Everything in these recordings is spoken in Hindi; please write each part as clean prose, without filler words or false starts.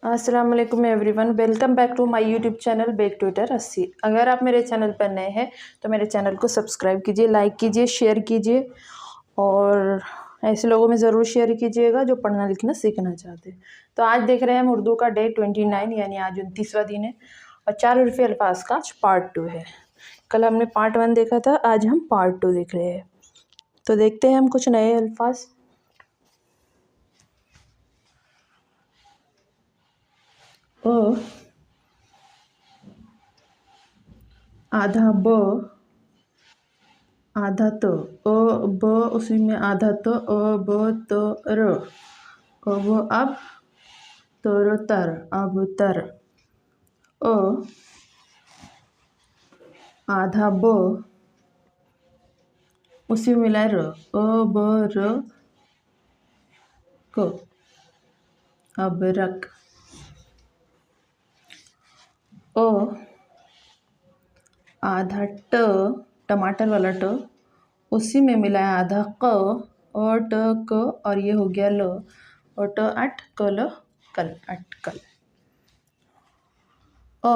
अस्सलाम वालेकुम everyone, welcome back to my YouTube channel bake tutor 80। अगर आप मेरे चैनल पर नए हैं तो मेरे चैनल को सब्सक्राइब कीजिए, लाइक कीजिए, शेयर कीजिए और ऐसे लोगों में ज़रूर शेयर कीजिएगा जो पढ़ना लिखना सीखना चाहते हैं। तो आज देख रहे हैं हम उर्दू का डे 29 यानी आज 29वां दिन है और 4 उर्फ़ी अल्फाज का आज पार्ट 2 है। कल हमने पार्ट 1 देखा था, आज हम पार्ट 2 देख रहे हैं। तो देखते हैं हम कुछ नए अल्फाज। अ आधा ब आधा तो अ ब उसी में आधा तो अ ब तो र अब तर तर अब तर अ आधा ब उसी में मिलाए र अ ब र क अब रक अ आधा ट टमाटर वाला ट उसी में मिलाया आधा क और ट क और ये हो गया ल और ट अट क ल कल अटकल। अ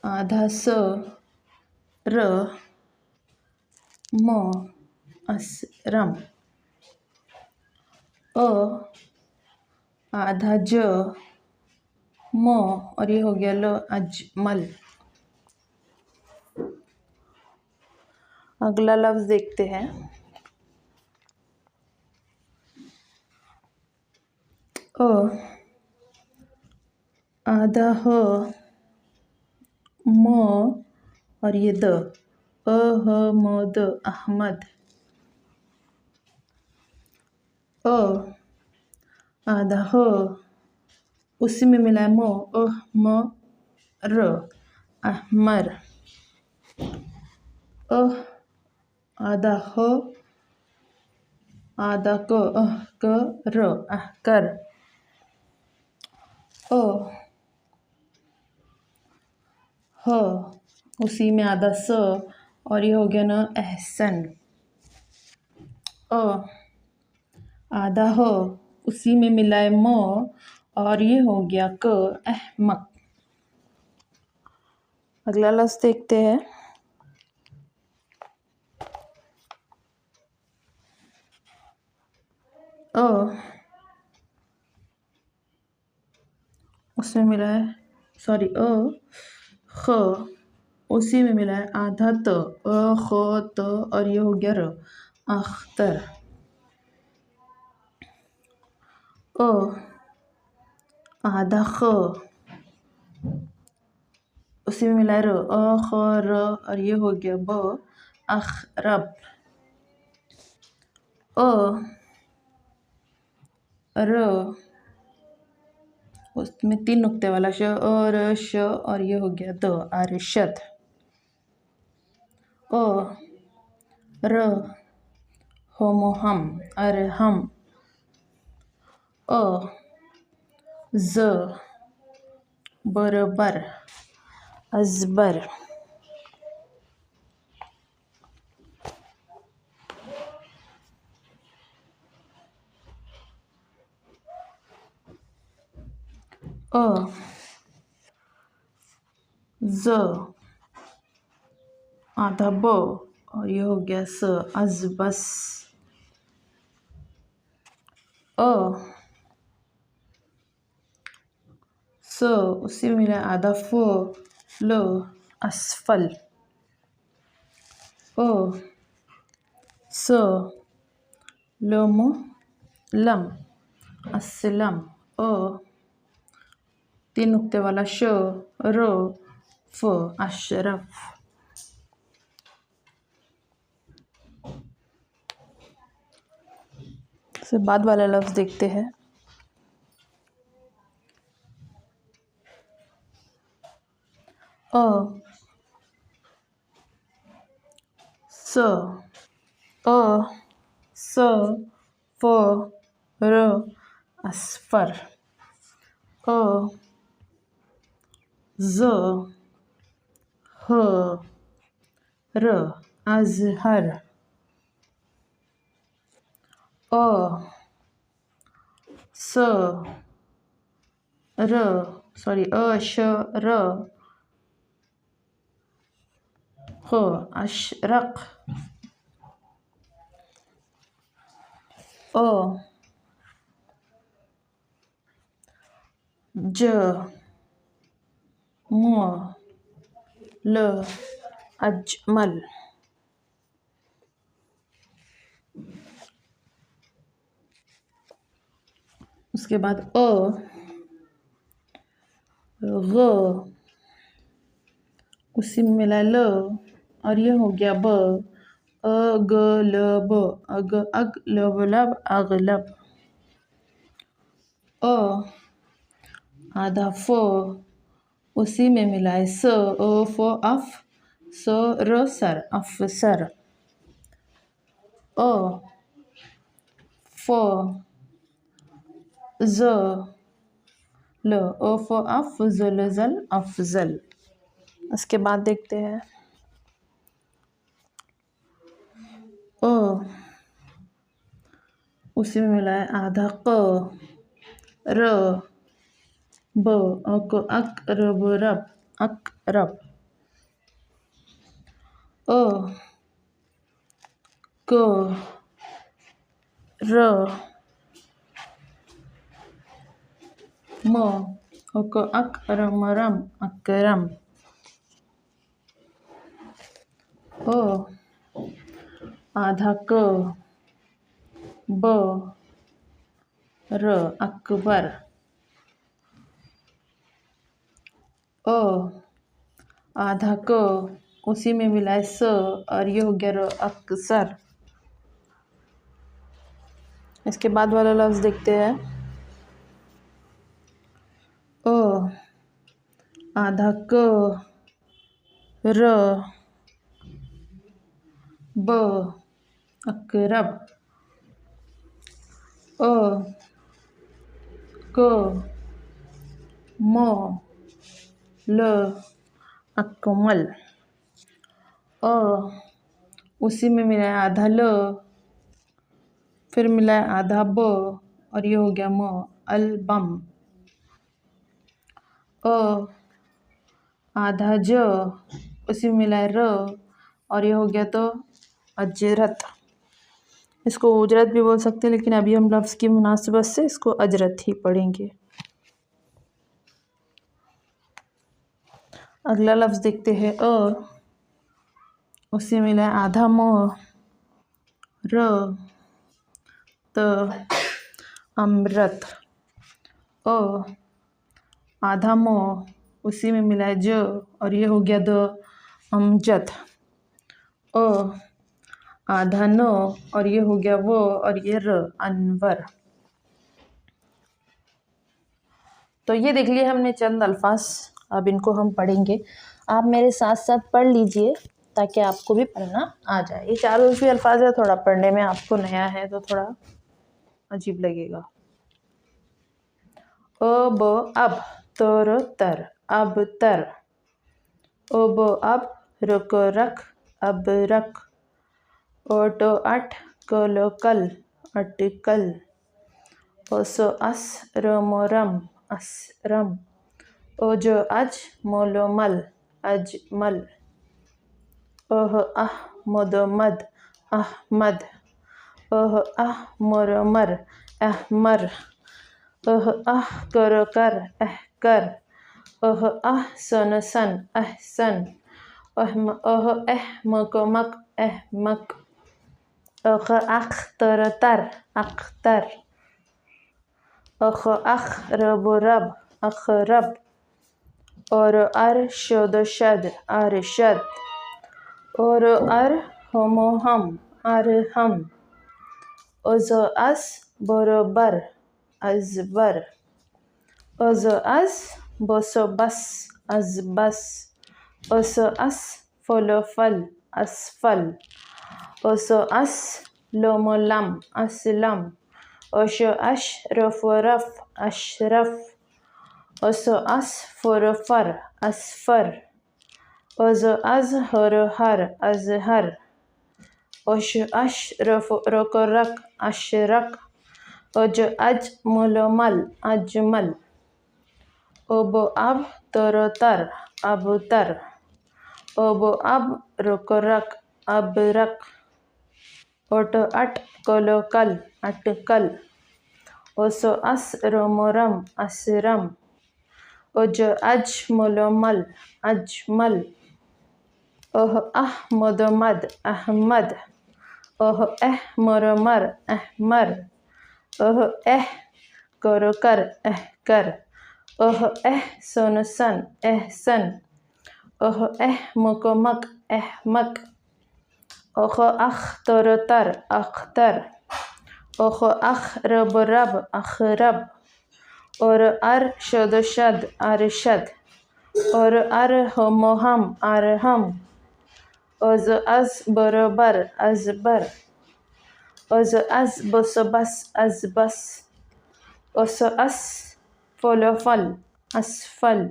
आधा स र म असरम अ आधा ज म और ये हो गया ल अजमल। अगला लफ्ज़ देखते हैं। अ आधा ह म और ये द अ ह म द अहमद। अ आधा ह उसी में मिला है म म र अहमर। अ आधा ह आधा क र अहकर। अ ह उसी में आधा स और ये हो गया ना एहसन। अ आधा ह उसी में मिला है म और ये हो गया क अहमक। अगला लफ्ज़ देखते हैं। अ उसमें मिला है ख उसी में मिला है आधा त अ ख त और ये हो गया र अख्तर। अ आधा ख उसी में मिला है र अ ख र और ये हो गया ब अखरब। अ र उसमें 3 नुक्ते वाला श अ र श और ये हो गया द अरशद। अ र हम अरहम। अ ज बरबर अजबर। अ ज आधा ब और ये हो गया स अजबस। अ स उसी में मिला आधा फ ल असफल। अ स लम लम असलम। अ 3 नुक्ते वाला श र फ अशरफ। से बाद वाला लफ्ज़ देखते हैं। अ स अ स फ र असफर। अ ज ह र अजहर। अ स र सॉरी श र ख अशरक अ ज म ल अजमल। उसके बाद ग उसी में मिला ल और ये हो गया ब अगलब अगलब लब अगलब। अ आधा फ उसी में मिला है स फ अफ स र सर अफसर। अ फ ज ल अ फ अफ ज ल जल अफजल। उसके बाद देखते हैं अ उसी में मिला है आधा क र ब अक रब रब अकरब। अ क र म अक रम रम अकरम। अ आधा क ब र अकबर। अ आधा क उसी में मिला है स और ये हो गया र अक्सर। इसके बाद वाला लफ्ज़ देखते हैं अ आधा क र ब अकरब। अ क म ल अकमल। अ उसी में मिला है आधा ल फिर मिला है आधा ब और ये हो गया म अलबम। अ आधा ज उसी में मिला है र और ये हो गया तो अजरत। इसको उजरत भी बोल सकते हैं लेकिन अभी हम लफ्ज़ की मुनासिबत से इसको अजरत ही पढ़ेंगे। अगला लफ्ज़ देखते हैं उसी में मिला है आधा म र त अमरत। अ आधा म उसी में मिला है ज और ये हो गया द अमजद। अ आधा न और ये हो गया वो और ये र अनवर। तो ये देख लिए हमने चंद अल्फाज, अब इनको हम पढ़ेंगे। आप मेरे साथ साथ पढ़ लीजिए ताकि आपको भी पढ़ना आ जाए। ये 4 उर्फी अल्फाज है, थोड़ा पढ़ने में आपको नया है तो थोड़ा अजीब लगेगा। अब तर तर अब तर। अब रुक रख अब रख। ओट अट कल कल अटकल। अस रम रम असरम। ओज अज मोलो मल अजमल। आह मद मद अहमद। मर मर अहमर। कर कर अहकर। सन सन अहसन। मक मक अहमक। तर तर अख्तर। अख रब रब अखरब। और अर शद शद अरशद। और अर हम हम अरहम। अज अस बरोबर अजबर। अज अज बस बस अजबस। अस फल फल असफल। अस लम लम असलम। अश रफ रफ अशरफ। अस फर फर असफर। अज हर हर अजहर। अश रफ रक रक अशरक। अज मल मल अजमल। अब अब तर अब तर, अब रुक रख अब रख, अट कल अटकल, अस रम असरम, अज मल अजमल, मद अहमद, मर अहमर, कर कर, सन एहसन, मक अहमक, तर अख्तर, रब अखरब, शद अरशद, हम अरहम, अज बरबर अजबर, बस अजबस, अस फल असफल,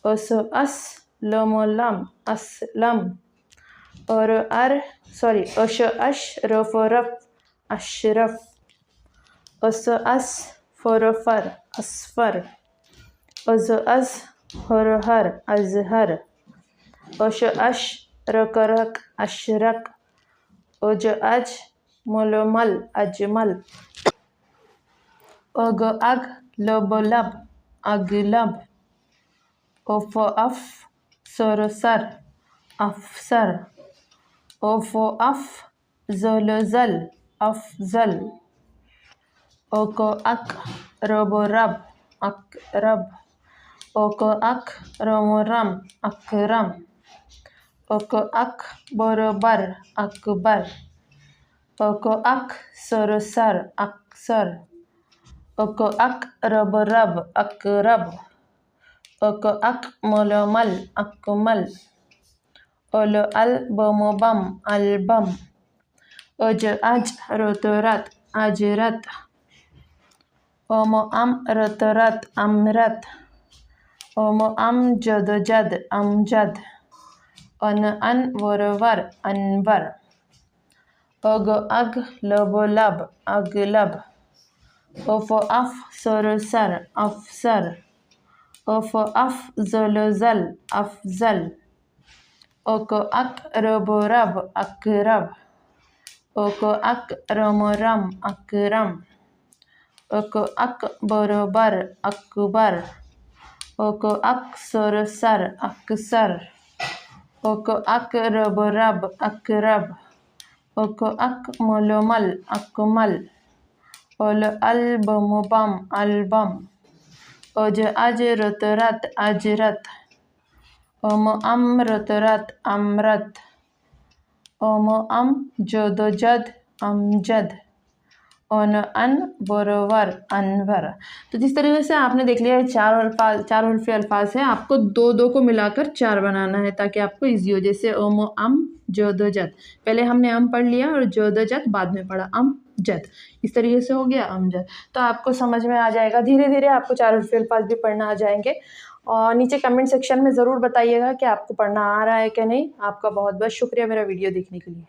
अस लम असलम, अश रफ अशरफ, अस फर असफर, अज हर अजहर, अश रक अशरक, अज मल अजमल, अग लब अगलब, अफ सर अफसर, जल अफजल, अक रब अकरब, रम अकरम, बरबर अकबर, सर अक्सर, रब अकरब, मल अकमल, बम अलबम, अज रत अजरत, रत अमरत, जद अमजद, वरवर अनवर, अग लब अगलब, अफ सर अफसर, जल अफजल, रब अकरब, रम अकरम, बरबर अकबर, सर अक्सर, रब अकरब, मल अकमल, बम अलबम, अज रत अजरत, रत अमरत, जद अमजद, बरवर अनवर। तो जिस तरीके से आपने देख लिया है चार हर्फी अल्फाज हैं, आपको दो दो को मिलाकर चार बनाना है ताकि आपको इजी हो। जैसे जद, पहले हमने पढ़ लिया और जद बाद में पढ़ा जद, इस तरीके से हो गया अमजद। तो आपको समझ में आ जाएगा, धीरे धीरे आपको चार हर्फी अल्फाज भी पढ़ना आ जाएंगे। और नीचे कमेंट सेक्शन में ज़रूर बताइएगा कि आपको पढ़ना आ रहा है कि नहीं। आपका बहुत बहुत शुक्रिया मेरा वीडियो देखने के लिए।